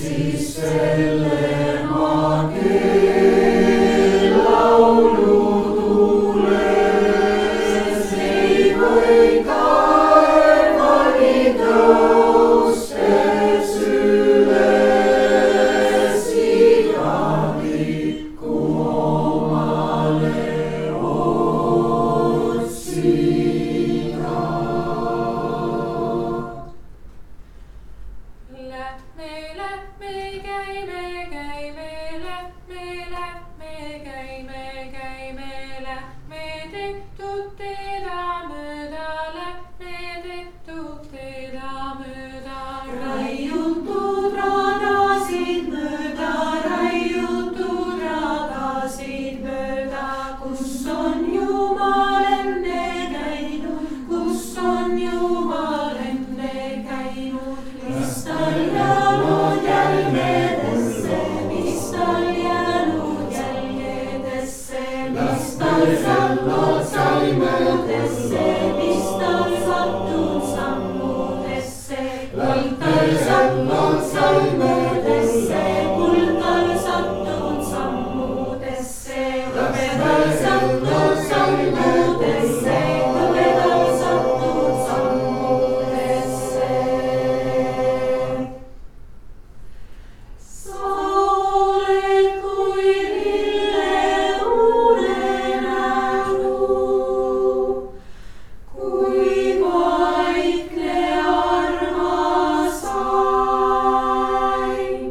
siis selle maa keel laulu tuules ei või taevani tõustes üles igavikku omale otsida. Lähme tehtud teda mööda. Raiutud radasid mööda, kus on Jumal enne käinud, mis tal jäänud jälgedesse, mis tal sattunud sammudesse, mis tal sattunud sammudesse, kuld tal sattunud sammudesse, hõbedal sattunud sammudesse. Sa oled kui lilleunenägu, kui vaikne armas aim.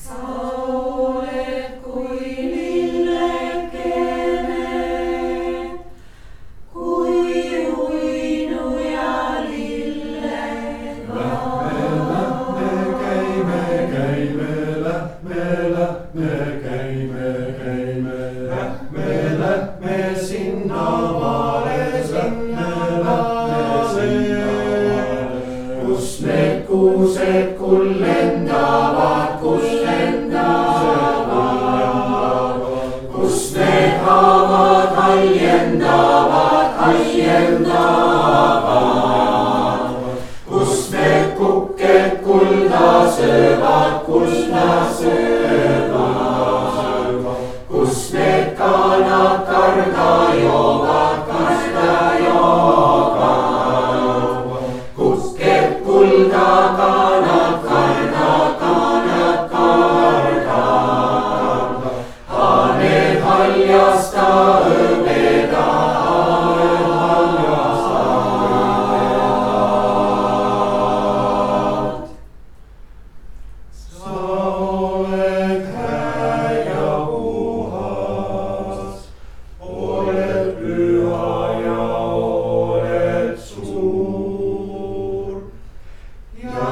Sa oled kui lillekene, kui uinuja lillega. Lähme sinnamaale, kus need kuused kullendavad, kus need haavad haljendavad, kus need kukked kulda söövad, kus need kanad karga joovad, kukked kulda, kanad karga, haaned haljasta hõbeda. Sa oled hää ja puhas, oled püha ja oled suur ja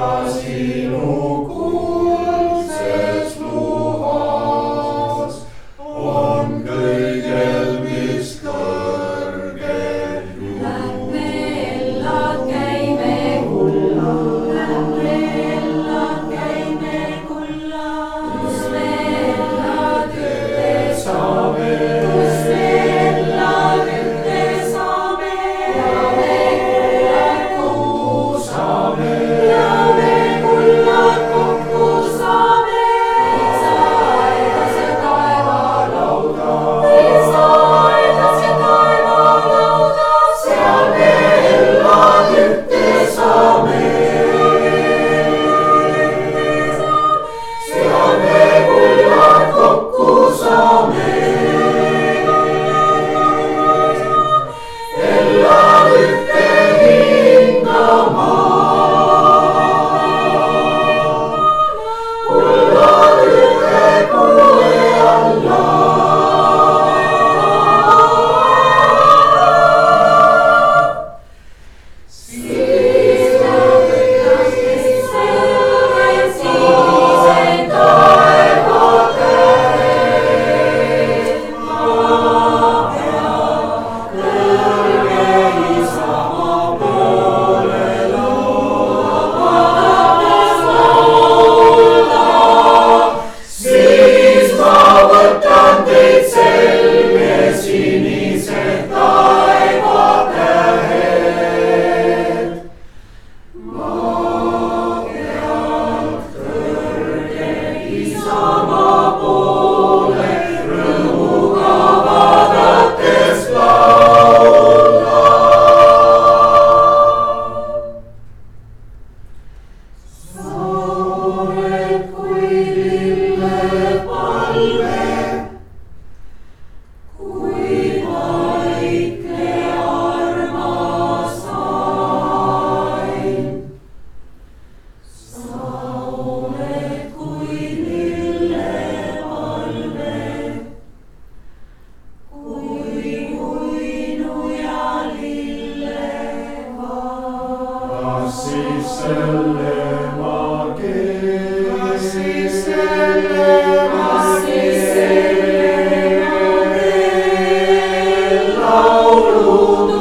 siis selle ma keel? Kas siis selle ma keel? Laulu